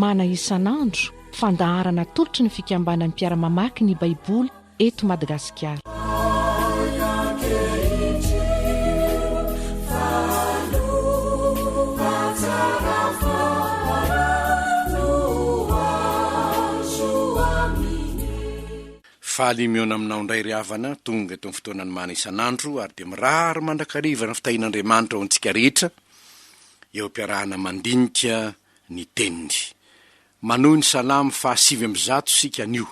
mana isan'andro fandaharana tolotry ny fikambanan'ny mpiara-mamaky ny baiboly eto Madagasikara. Faly miona aminao indray ry havana tonga eto amin'ny fotoanany mana isan'andro ary dia mirary mandrakariva ny fitahin'Andriamanitra ao antsika rehetra eo ampiarahana mandinika ny teniny. Manohy ny Salamo 5:100 sika anio,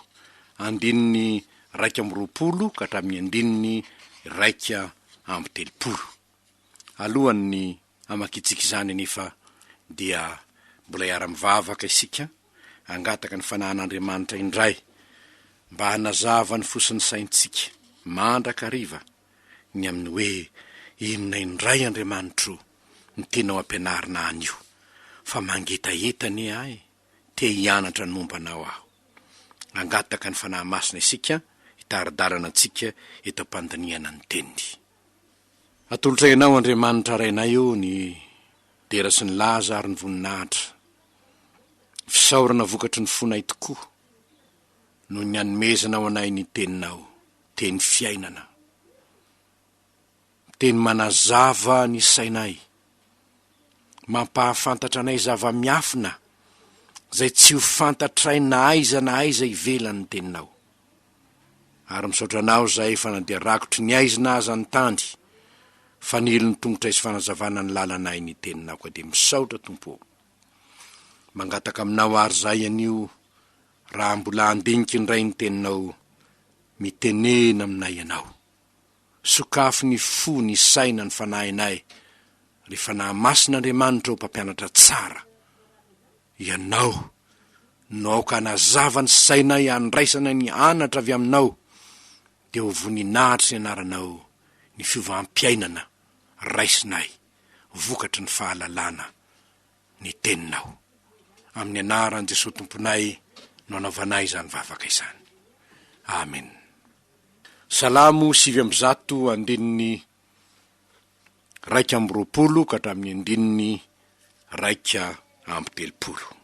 andininy 2:20 ka hatramin'ny andininy 2:30. Alohan'ny amakitsika izany nefa dia mbola iara-mivavaka isika angataka ny fanahin'Andriamanitra indray mba hanazava ny fosin'ny saintsika mandrakariva ny amin'ny hoe inona indray Andriamanitro ny tenao ampianarina anio fa mangetaetany ahy te hianatra ny mombanao aho. Angataka ny fanahy masina isika hitaridarana antsika eto am-pandiniana ny teniny. Atolotrainao Andriamanitra rainay eo ny dera sy ny laza ary ny voninahitra, fisaorana vokatry ny fonay tokoa no ny anomezanao anay ny teninao, teny fiainana, teny manazava ny sainay, mampahafantatra anay zava-miafina zay tsy ho fantatray na aiza ivelan'ny teninao. Ary misaotranao zay fa na dia rakotry ny aiza na aza ny tany fa nilony tongotra izy fanazavana ny lalanay ny teninao, ka dia misaotra Tompo. Mangataka aminao ary zay anio raha mbola andinika indray ny teninao mitenena aminay ianao. Sokafo ny fo ny saina ny fanahinay rehefa nahamasin'Andriamanitra ho mpampianatra tsara. Ianao no aoka nazava ny sainay andraisana ny anatra avy aminao dia ho voninahitra ny anaranao ny fiovampiainana raisinay vokatry ny fahalalana ny teninao. Amin'ny anaran'i Jesosy Tomponay no anaovanay izany vavaka izany. Amen. Salamo 5:100 andininy 2:20 ka hatramin'ny andininy 2:30.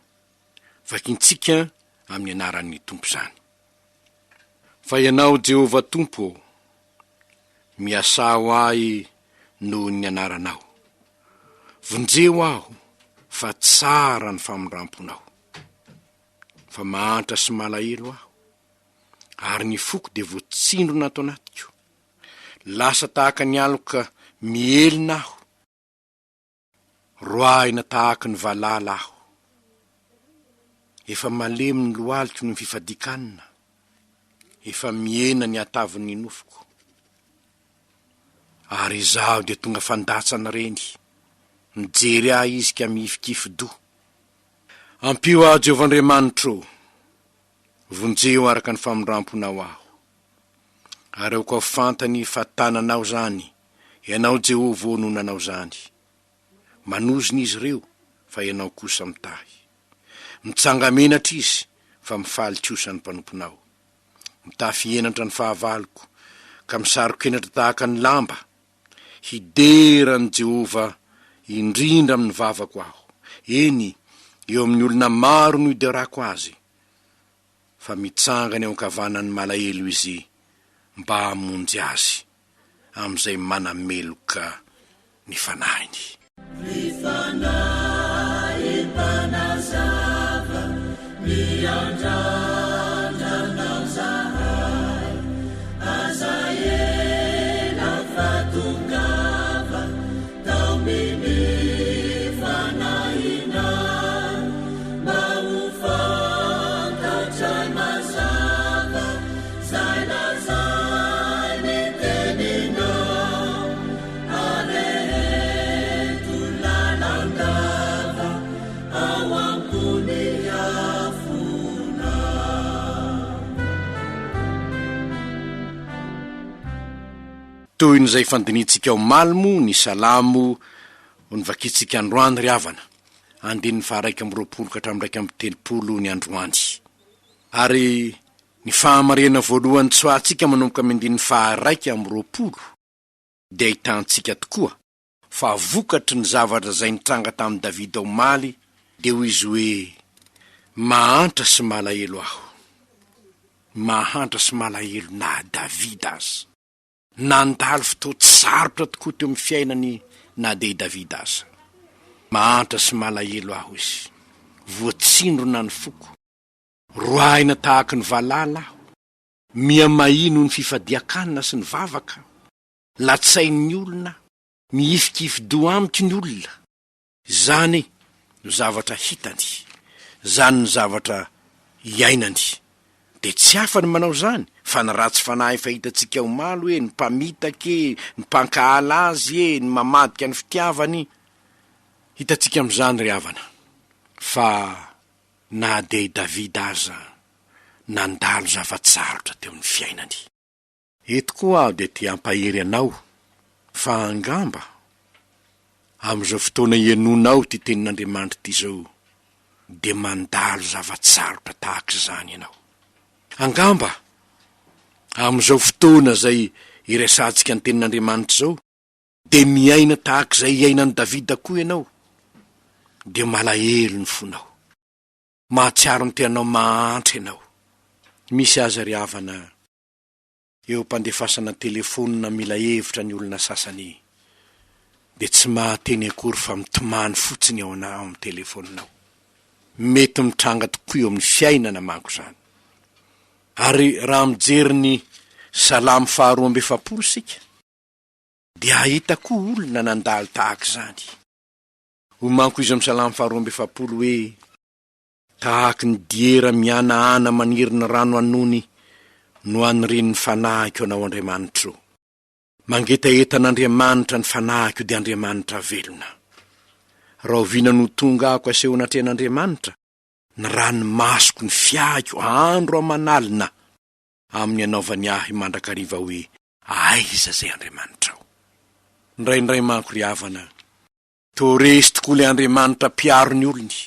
Vakintsika amin'ny anaran'ny Tompo izany. Fa ianao Jehovah Tompo, miasa ho ahy noho ny anaranao. Vonjeo aho fa tsara ny famondramponao. Fa mahantra sy malahelo aho, ary ny foko dia voatsindrona ato anatiko. Lasa tahaka ny aloka mielina aho, roahina tahaka ny valala aho. Efa malemy ny lohaliko ny fifadikanina, efa miena ny ataviny nofoko. Ary izaho dia tonga fandatsana reny, mijery ahy izy ka mihifikify-do. Ampio aho Jehovah Andriamanitro, vonjeo araka ny famondramponao aho. Ary aoka fantany fa tananao zany, ianao Jehovah ononanao zany. Manozina izy ireo fa ianao kosa mitahy. Mitsangamenatra izy fa mifaly kosa ny mpanomponao. Mitafy enatra ny fahavaloko ka misarokenatra tahaka ny lamba. Hiderany Jehovah indrindra amin'ny vavako aho. Eny, eo amin'ny olona maro no hiderako azy, fa mitsangany ao ankavanany malahelo izy mba hamonjy azy amin'izay manameloka ny fanahiny. Toy n'izay fandinitsika ao malmo ny Salamo ny vakitsika androany ry havana, andininy 2:20 ka hatramin'ny 2:30 ny androany. Ary ny fahamarena voalohany tsoatsika manomboka amin'ny andininy 2:20 dia ahitantsika tokoa fa vokatry ny zavatra zay nitranga tamin'ny Davida omaly dia hoy izy hoe mahantra sy malahelo aho, mahantra sy malahelo na Davida aza, nandalo fotoa sarotra tokoa teo amin'ny fiainany na de Davida aza. Mahantra sy malahelo aho izy, voatsindrona ny foko, roaina tahaka ny valala aho, miamahino ny fifadiakanina sy ny vavaka, latsain'ny olona, miifikify-do amiko ny olona. Zany no zavatra hitany, zany no zavatra iainany. De tsy hafa ny manao zany, fa ny ratsy fanahy fahitantsika ho malo ny mpamitaka ny mpankahala azy ny mamadika ny fitiavany, hitantsika am'izany ry havana. Fa na de Davida aza nandalo zava-tsarotra teo amin'ny fiainany. Eto koa aho de te hampahery anao fa angamba am'izao fotoana ianonao ty tenin'Andriamanitra ty zao de mandalo zava-tsarotra tahaka izany ianao. Angamba am'izao fotoana zay iresantsika ny tenin'Andriamanitra zao de miaina tahaka izay iainan'ny Davida koa ianao, de malahelo ny fonao, mahatsiaro ny tenanao mahantra ianao. Misy aza ry havana eo mpandefasana telefonina mila hevitra ny olona sasany, de tsy mahateny akory fa mitomany fotsiny ao amin'ny telefoninao. Mety mitranga tokoa eo amin'ny fiainana manko zany. Ary raha mijery ny Salamo 2:7 sika, de ahita koa olona nandalo tahaka izany. Ho manko izy amin'ny Salamo 2:7 hoe tahaka ny diera miana maniry ny rano anony no anireny ny fanahiko anao Andriamanitra. Mangetaetan'Andriamanitra ny fanahiko de Andriamanitra velona. Raha oviana no tonga ako aseho natren'Andriamanitra, ny rano masoko ny fiahiko andro amanalina, amin'ny anaovany ahy mandrakariva hoe aiza zay Andriamanitra ao. Ndraindray manko ry havana, to resy tokoa le Andriamanitra piaro ny olony,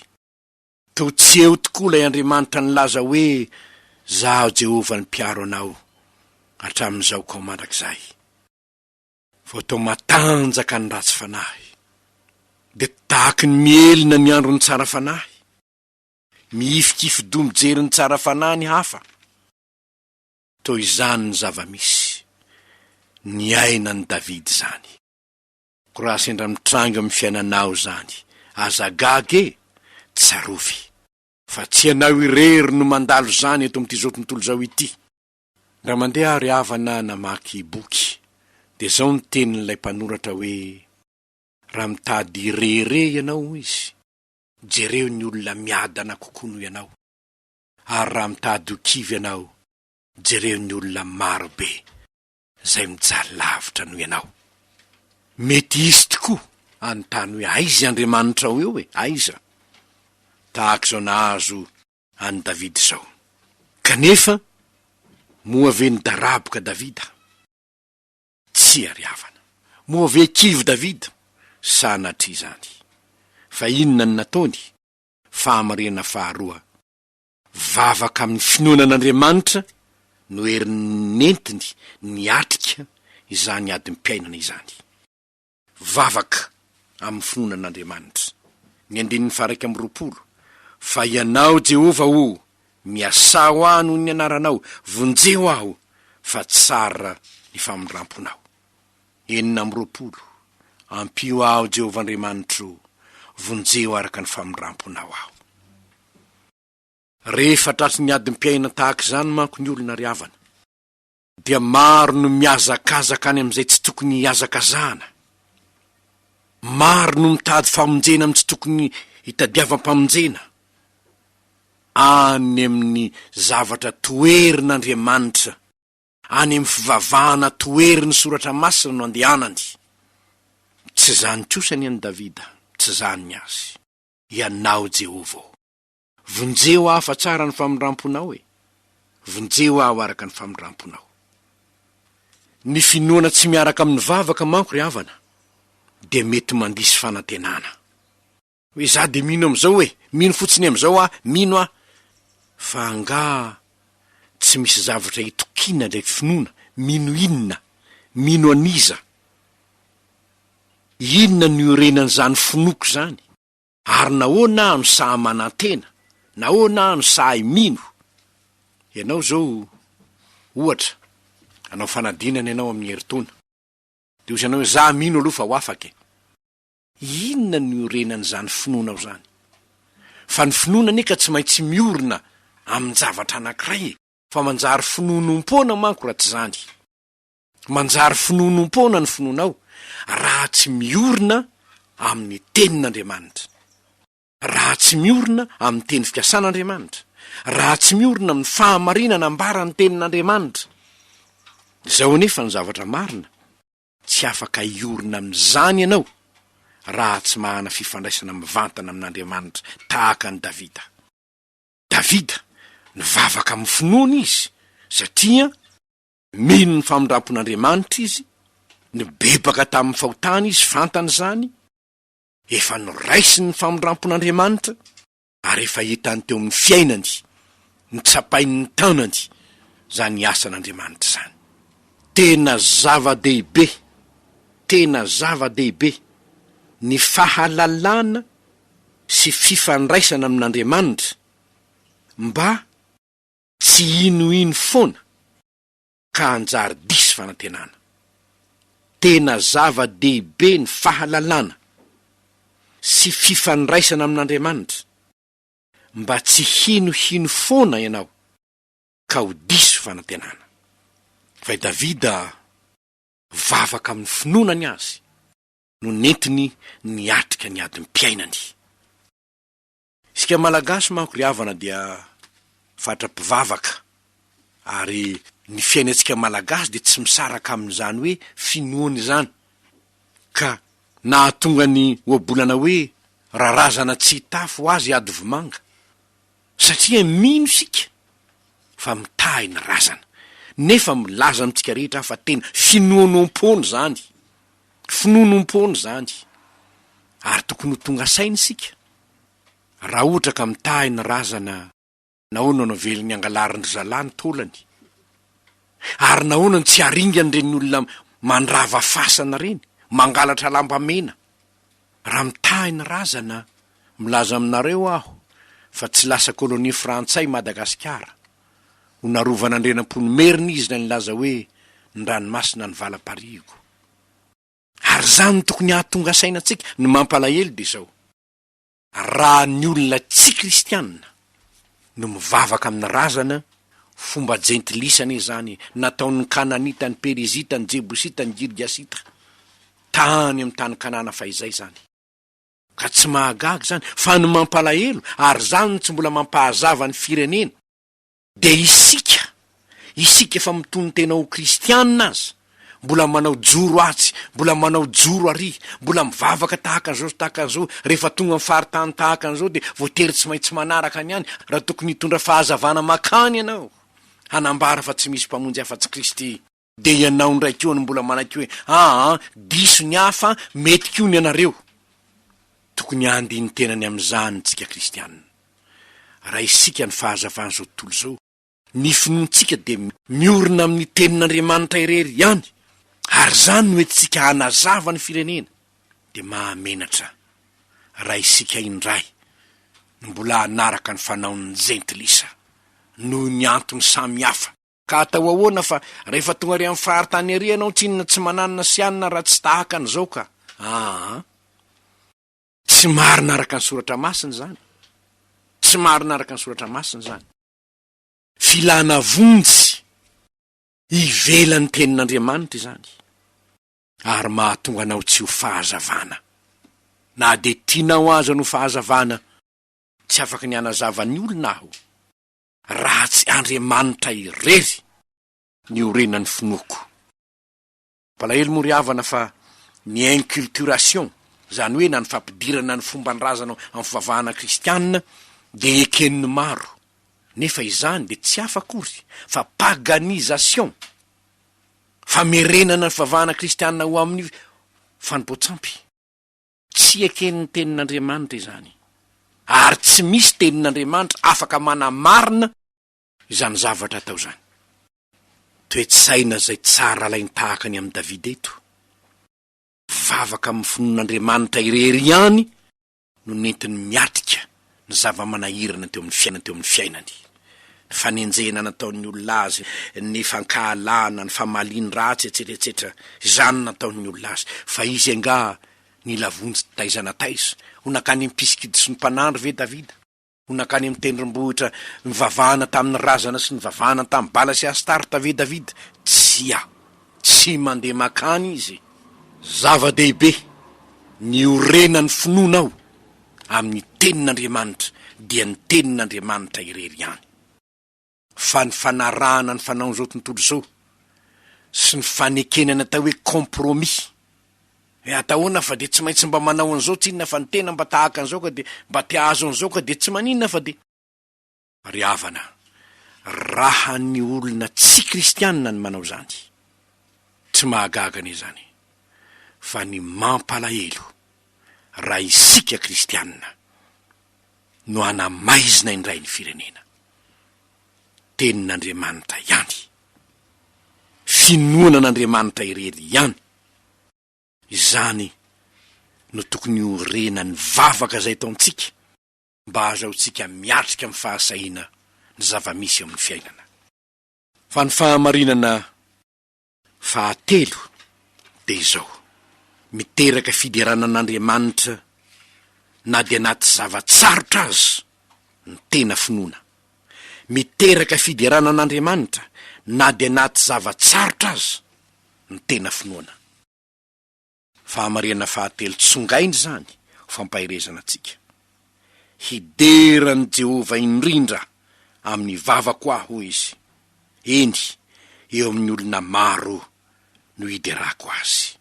to tsy eo tokoa lay Andriamanitra nilaza hoe zaho Jehovah ny piaro anao hatramin'izao kao mandrakizay. Vao tao matanjaka ny ratsy fanahy, de tahaky ny mielina ny andro ny tsara fanahy, miifikify-do mijery ny tsara fanahy ny hafa. To izany ny zava-misy ny ainan'ny Davida zany. Ko raha sendra mitranga amin'ny fiainanao zany, azagage tsarovy, fa tsy anao irery no mandalo zany eto amin'ity zao tontolo zao ity. Raha mandeha ry havana namaky boky, de zao ny tenin'ilay mpanoratra hoe raha mitady irere ianao izy, jereo ny olona miadana kokoa noho ianao. Ary raha mitady ho kivy ianao, jereo ny olona marobe zay mijaly lavitra noho ianao. Mety izy tokoa anontany hoe aiza Andriamanitra ao eo e, aiza? Tahaka zao nahazo any Davida zao. Kanefa moa ve ny daraboka Davida? Tsy ry havana. Moa ve kivy Davida? Sanatry zany. Fa inona ny nataony? Fahamarena 2, vavaka amin'ny finoanan'Andriamanitra no herin'ny nentiny niatrika izany ady mpiainana izany. Vavaka amin'ny finoanan'Andriamanitra. Ny 2:20, fa ianao Jehovah o, miasao aho noho ny anaranao, vonjeo aho fa tsara ny famondramponao. 4:20, ampio aho Jehovah Andriamanitra, vonjeo araka ny famondramponao aho. Rehefa tratry ny ady mpiaina tahaka izany manko ny olona ry havana, dia maro no miazakazaka any amin'izay tsy tokony hiazakazana. Maro no mitady famonjena amin'ny tsy tokony hitadiavam-pamonjena. Any amin'ny zavatra toerin'Andriamanitra, any amin'ny fivavahana toerin'ny soratra masina no andehanany. Tsy zany kosany any Davida, tsy zany azy. Ianao Jehovah, vonjeo aho fa tsara ny famondramponao e, vonjeo aho araka ny famondramponao. Ny finoana tsy miaraka amin'ny vavaka manko ry havana, de mety mandisy fanantenana. Hoe za de mino am'izao e, mino fotsiny am'izao ah, mino ah. Fa anga tsy misy zavatra hitokina ndraiky finoana, mino inona, mino aniza. Inona ny orenan'izany finoko zany? Ary nahoana no saha manantena nahoana no sahy mino. Ianao zao ohatra anao fanadinana ianao amin'ny heritona, de ozy anao hoe za mino aloha fa ho afaka. Inona ny orenan'izany finoanao zany? Fa ny finoana anie ka tsy maintsy miorina amin'ny zavatra anankiray, fa manjary finonom-pona manko raha tsy zany. Manjary finonom-pona ny finoanao raha tsy miorina amin'ny tenin'Andriamanitra, raha tsy miorina amin'ny teny fikasan'Andriamanitra, raha tsy miorina amin'ny fahamarinana ambarany tenin'Andriamanitra. Zao nefa ny zavatra marina, tsy afaka iorina amin'izany ianao raha tsy mahana fifandraisana mivantana amin'Andriamanitra tahaka ny Davida. Davida nivavaka amin'ny finoana izy satria mino ny famondrampon'Andriamanitra izy, nibebaka tamin'ny fahotana izy fantany zany, efa noraisiny ny famondrampon'Andriamanitra ary efa hitany teo amin'ny fiainany, nitsapainy ny tanany zany asan'Andriamanitra zany. Tena zava-dehibe, tena zava-dehibe ny fahalalana sy fifandraisana amin'Andriamanitra mba tsy ino foana ka anjary diso fanantenana. Tena zava-dehibe ny fahalalana sy fifandraisana amin'Andriamanitra mba tsy hino foana ianao ka ho diso fanantenana. Fa Davida vavaka amin'ny finoanany azy no nentiny niatrika ny ady mpiainany. Isika malagasy manko ry havana dia fatra-pivavaka, ary ny fiainantsika malagasy de tsy misaraka amin'izany hoe finoany zany, ka nahatonga ny oabolana hoe rarazana tsy hitafo azy ady vomanga, satria mino sika fa mitahy ny razana, nefa milaza amintsika rehetra fa tena finoanom-pony zany, finonom-pony zany, ary tokony ho tonga sainy sika. Raha ohatra ka mitahy ny razana, nahoana no velon'ny angalarin'ny zalany tolany, ary nahoana tsy aringany reny olona mandrava fasana reny, mangalatra lambamena. Raha mitahy ny razana, milaza aminareo aho fa tsy lasa kolonia frantsay Madagasikara, ho narovana andrenam-pony-merina izy na nilaza hoe ny ranomasina ny valam-parigo. Ary zany tokony hahatonga sainantsika ny mampalahelo de zao: raha ny olona tsy kristianina no mivavaka amin'ny razana, fomba jentilisana zany nataon'ny kananita, ny perezita, ny jebosita, ny girgasita tany amin'ny tany kanana fa izay zany, ka tsy mahagaga zany fa ny mampalahelo, ary zany tsy mbola mampahazava ny firenena, de isika efa mitony tena ho kristianina azy, mbola manao joro atsy, mbola manao joro ary, mbola mivavaka tahaka an'izao, rehefa tonga amin'ny faritany tahaka an'izao de voatery tsy maintsy manaraka any raha tokony hitondra fahazavana makany ianao, hanambara fa tsy misy mpamonjy afa-tsy Kristy. De ianao ndraiky eo no mbola manaiky hoe diso ny hafa, mety koa ny anareo. Tokony andiny tenany amin'izany tsika kristianina. Raha isika ny fahazavana zao tontolo zao, ny finoantsika de miorina amin'ny tenin'Andriamanitra irery ihany, ary zany no entsika hanazava ny firenena, de mahamenatra raha isika indray no mbola hanaraka ny fanaon'ny jentilisa noho ny antony samy hafa. Ka atao ahoana fa rehefa tonga ary amin'ny faharitany ery ianao tsinona tsy mananina sy anina raha tsy tahaka an'izao ka tsy marina araka ny soratra masina zany, tsy marina araka ny soratra masina zany. Filana vonjy ivelan'ny tenin'Andriamanitra zany, ary mahatonga anao tsy ho fahazavana, na de tianao aza no fahazavana, tsy afaka ny hanazava ny olona aho raha tsy Andriamanitra irery ny orenan'ny finoako. Palahelo moa ry havana fa ny inculturation, zany hoe na ny fampidirana ny fomban-drazana amin'ny fivavahana kristianina de eken'ny maro, nefa izany de tsy hafa akory fa paganisation, famerenana ny fivavahana kristianina ho amin'ny fanompoatsampy. Tsy eken'ny tenin'Andriamanitra izany, ary tsy misy tenin'Andriamanitra afaka manamarina izany zavatra atao zany. Toe-tsaina zay tsara alainy tahaka ny amin'ny Davida eto, vavaka amin'ny finoan'Andriamanitra irery ihany no nentiny miatrika ny zava-manahirana teo amin'ny fiainany, ny fanenjena nataon'ny olona azy, ny fankahalana, ny famaliany ratsy etsetraetsetra, izany nataon'ny olona azy. Fa izy anga ny lavonjy taizana taiza, honakany mpisikidi sy ny mpanandro ve Davida, honakany mitendrombohitra mivavahana tamin'ny razana sy ny vavahana tamin'ny bala sy astarta ve Davida? Tsy mandeha makany izy. Zava-dehibe ny orenany finoana ao amin'ny tenin'Andriamanitra dia ny tenin'Andriamanitra irery ihany. Fa ny fanarahana ny fanao zao tontolo zao sy ny fanekenana atao hoe compromis, atahoana fa de tsy maintsy mba manao an'izao tsinona fa ny tena mba tahaka an'izao ka de mba tiazo an'izao ka de tsy maninona fa de ry havana. Raha ny olona tsy kristianina ny manao zany, tsy mahagagana izany, fa ny mampalahelo raha isika kristianina no anamaizina indray ny firenena. Tenin'Andriamanitra ihany, finoana n'Andriamanitra irery ihany, izany no tokony orena ny vavaka zay tao antsika mba azahotsika miatrika amin'ny fahasahiana ny zava-misy amin'ny fiainana. Fa ny fahamarinana fahatelo de izao: miteraka fiderana an'Andriamanitra na de anaty zavatsarotra azy ny tena finoana. Miteraka fiderana an'Andriamanitra na de anaty zavatsarotra azy ny tena finoana. Fahamarinana fahatelo tsongainy zany fampaherezana antsika: hiderany Jehovah indrindra amin'ny vavako aho izy, eny eo amin'ny olona maro no hiderako azy.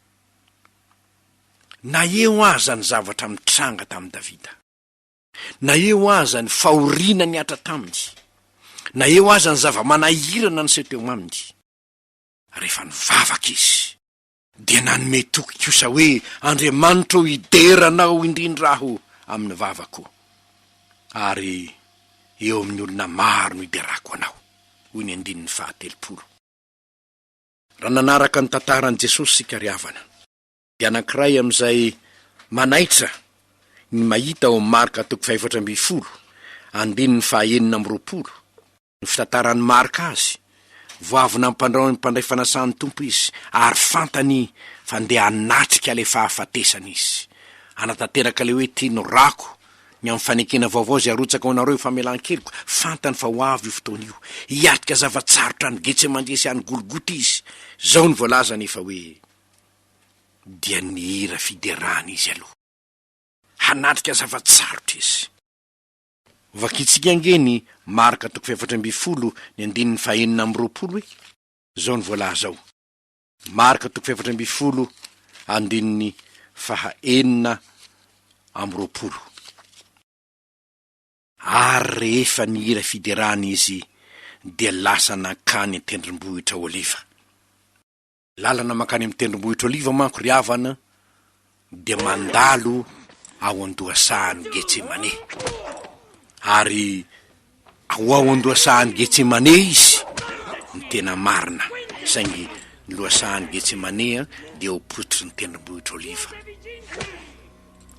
Na eo aza ny zavatra mitranga tamin'ny Davida, na eo aza ny fahoriana ny atra taminy, na eo aza ny zava-manahirana ny seteo aminy, rehefa ny vavaka izy dia nanome toky kosa hoe Andriamanitra hideranao indrindra aho amin'ny vavako, ary eo amin'ny olona maro no hiderako anao. Hoy ny 1:30. Raha nanaraka ny tantaran'i Jesosy sika ry havana, dia anankiray amin'izay manaitra ny mahita ao amin'ny Marka 4:20, 9:20, ny fitantaran'ny Marka azy. Voavina mipandray fanasan'ny tompo izy, ary fantany fandeha anatrika le fahafatesana izy. Anatanteraka le hoe tiano rako ny amin'ny fanekena vaovao zay arotsaka ao anareo famelan-keliko, fantany fa ho avy io fotoana io, hiatrika zavatsarotra ny Getsemandesy any Golgota izy. Zao ny voalaza nefa hoe dia ny hira fiderana izy aloha, hanatrika zavatsarotra izy. Vakitsika angeny Marka 4:20, 9:20 hoe zao ny voalaza ao. Marka 4:20, 9:20. Ary rehefa ny hira fiderana izy dia lasa nakany an-tendrombohitra Oliva. Lalana makany amin'ny tendrombohitra Oliva manko ry havana dia mandalo ao an-dohasahan'ny Getsemane. Ary ao an-dohasahan'ny Getsemane izy ny tena marina, saingy ny lohasahan'ny Getsemane dia ho potry ny tendrombohitra Oliva.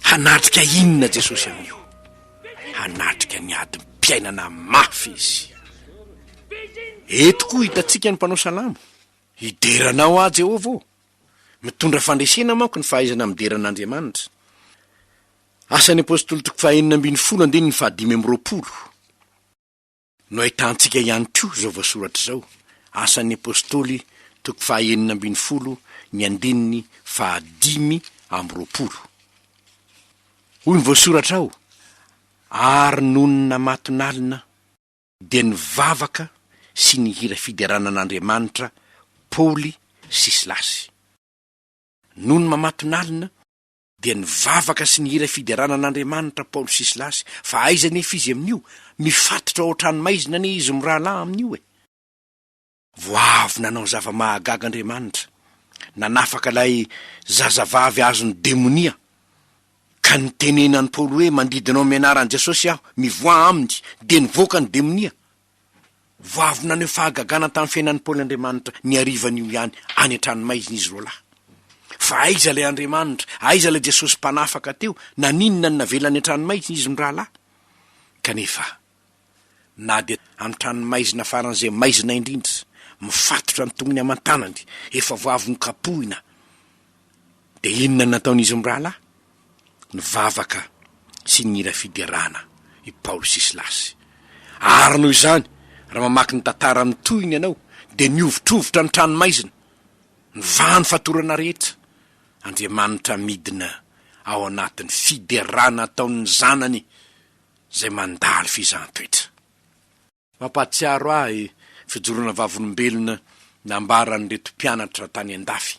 Hanatrika inona Jesosy amin'io? Hanatrika ny ady mpiainana mafy izy. Eto koa hitatsika ny mpanao Salamo, hideranao a Jehovah, mitondra fandresena manko ny fahaizana mideran'Andriamanitra. Asan'ny apôstôly 5:20, no ahitantsika ihany koa zao voasoratra zao. Asan'ny apôstôly 5:20, 5:20. Hoy ny voasoratra ao: ary nonona matonalina dia ny vavaka sy ny hira fiderana an'Andriamanitra Paoly sy Silasy. Nono mamatonalina dia ny vavaka sy ny hira fiderana an'Andriamanitra Paoly sy Silasy. Fa aiza nefa izy amin'io? Mifatotra ao an-tranomaizina ne izy mirahalahy amin'io e. Voavy nanao zava-mahagaga Andriamanitra, nanafaka lay zazavavy azony demonia, ka nitenenany Paoly hoe mandidinao mianaran'i Jesosy aho, mivoa aminy, de nivoaka ny demonia. Voavy nanao fahagagana tamin'ny fiainan'ny Paoly Andriamanitra ny arivan'io ihany any an-tranomaizina izy roalahy. Fa aiza lay Andriamanitra, aiza lay Jesosy mpanafaka teo, naninona ny navelany an-tranomaizina izy mirahalahy? kanefa na dia antrano maizina faran'izay maizina indrindra mifatotra ny tongony aman-tanany efa voavony kapohina dia inona nataon'izy mirahala ny vavaka sy nira fiderana i Paoly sy Silasy ary noho izany raha mamaky ny tantara mitohiny ianao dia niovitrovotra ny trano maizina ny vany fatorana rehetra Andriamanitra midina ao anatin'ny fiderana ataon'ny zanany zay mandalo fizaham-toetra. Mampahatsiaro ahy fijoroana vavolombelona nambarany reto mpianatra tany an-dafy.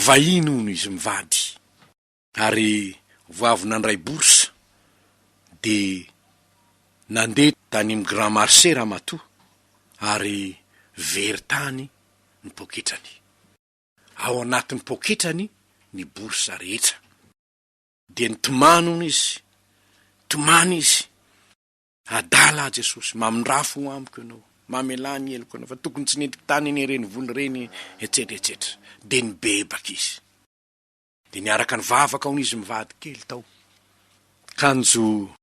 Vahiny hono izy mivady ary voavy nandray borsa dia nandeha tany amin'ny grand marché Ramatoa ary very tany ny poketrany. Ao anatin'ny poketrany ny borsa rehetra dia nitomany izy adala Jesosy mamindrafo amiko ianao mamelany eloko ianao fa tokony tsy nentiko tany eny reny volo reny etsetreetsetra dia nibebaka izy dia niaraka ny vavaka ao izy mivady kely tao kanjo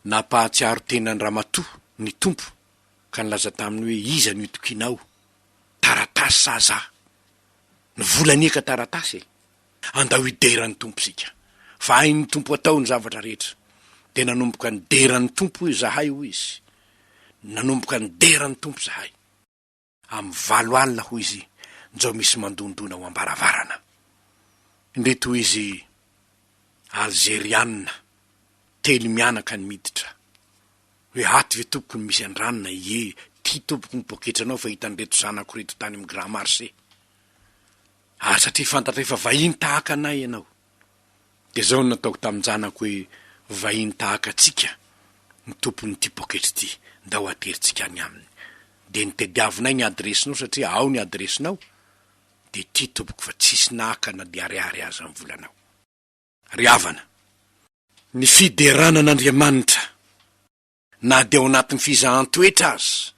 nampahatsiaro tenany Ramatoa ny tompo ka nilaza taminy hoe iza no itokinao taratasy saza ny volanieka taratasy andao hideran'ny tompo sika fa hainy tompo atao ny zavatra rehetra dia nanomboka ny deran'ny tompo zahay ho izy nanomboka ny deran'ny tompo zahay amin'ny 7 alina ho izy nzao misy mandondona ho ambaravarana indreto izy algerianina telo mianaka ny miditra hoe aty ve tompoko ny misy andranona ty tompoko ny poketranao fa hitan'reto zanako reto tany amin'ny grand marché ary satria fantatra efa vahiny tahaka anay ianao dia zao nataoko tamin'ny janako hoe vahiny tahaka atsika ny tompony ty poketra ty ndao ateritsika any aminy dia nitediavinay ny adresinao satria ao ny adresinao dia ty tompoko fa tsisy nakana dia ariary azy amin'ny volanao. Ry havana ny fideranan'Andriamanitra na dia ao anatin'ny fizahan-toetra azy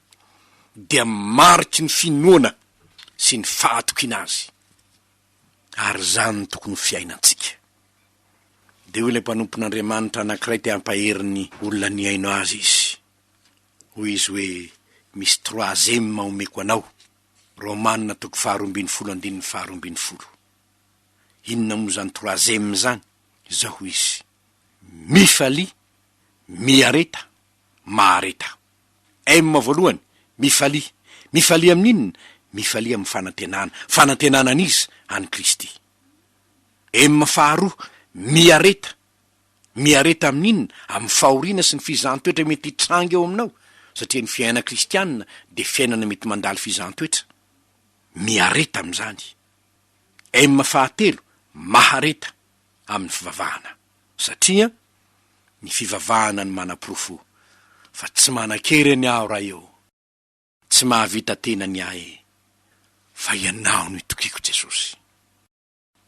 dia mariky ny finoana sy ny fahatokina azy ary zany ny tokony fiainantsika. Dia ho ilay mpanompon'Andriamanitra anankiray te hampaheriny olona ny aino azy izy hoy izy hoe misy 3e omeko anao Romanina 12:12. Inona moa zany 3e zany zao izy mifaly miareta mahareta. Voalohany mifaly amin'inona mifaly amin'ny fanantenanan'izy any Kristy. Faharoa miareta amin'inona amin'ny fahoriana sy ny fizahan-toetra mety hitrangy eo aminao satria ny fiainana kristianina dia fiainana mety mandalo fizahan-toetra miareta amin'izany. Fahatelo mahareta amin'ny fivavahana satria ny fivavahana ny manaprofo fa tsy manan-kery ny aho raha eo tsy mahavita tena ny ahy fa ianao no itokiko Jesosy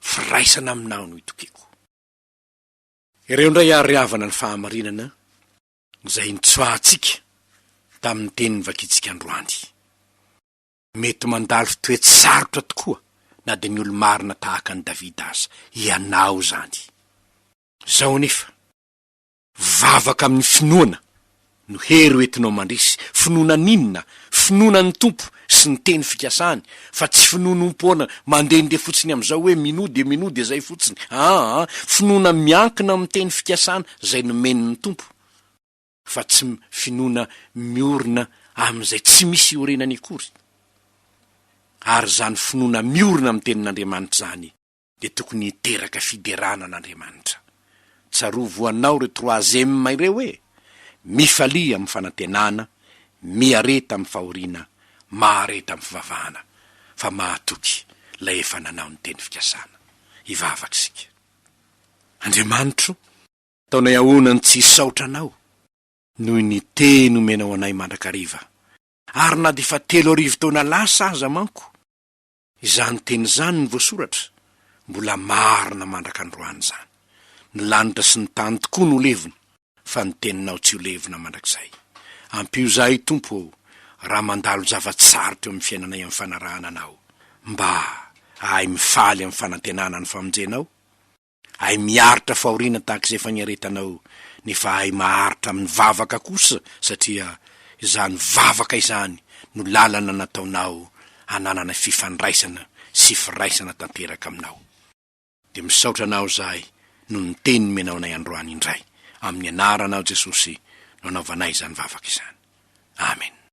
firaisana aminao no itokiko. Ireo ndray ary havana ny fahamarinana izay nitsoahatsika tamin'ny tenin'ny vakitsika androany mety mandalo toetsy sarotra tokoa na dia ny olo-marina tahaka ny Davida aza ianao zany. Zao nefa vavaka amin'ny finoana no hery entinao mandrisy finoana ninona finoana ny tompo sy ny teny fikasany fa tsy finonom-poana mandehandeha fotsiny amin'izao hoe minody zay fotsiny finoana miankina amin'ny teny fikasana zay nomeniny tompo fa tsy finoana miorina amin'izay tsy misy orenany akory. Ary zany finoana miorina amin'ny tenin'Andriamanitra zany dia tokony hiteraka fiderana an'Andriamanitra. Tsarovoanao re 3e ireo hoe mifaly amin'ny fanantenana miareta amin'ny fahoriana mahareta amin'ny fivavahana fa mahatoky lay efa nanao ny teny fikasana hivavaka isika. Andriamanitro taonay ahonany tsy hisaotranao noho ny teny omenao anay mandrakariva ary na dia fa 3 taona lasa aza manko izany teny zany ny voasoratra mbola marina mandrakandroany zany ny lanitra sy ny tany tokoa no levina fa ny teninao tsy ho levina mandrakizay. Ampio zahay tompo raha mandalo zava-tsarotra eo amin'ny fiainanay amin'ny fanarahana anao mba ahay mifaly amin'ny fanantenana ny famonjenao ahay miaritra fahoriana tahaka izay fa niaretanao nefa ahay maharitra amin'ny vavaka kosa satria izany vavaka izany no lalana nataonao hananana fifandraisana sy firaisana tanteraka aminao. De misaotra anao zahay no ny teny menao nay androany indray, amin'ny anaranao Jesosy no anaovanay izany vavaka izany. Amen.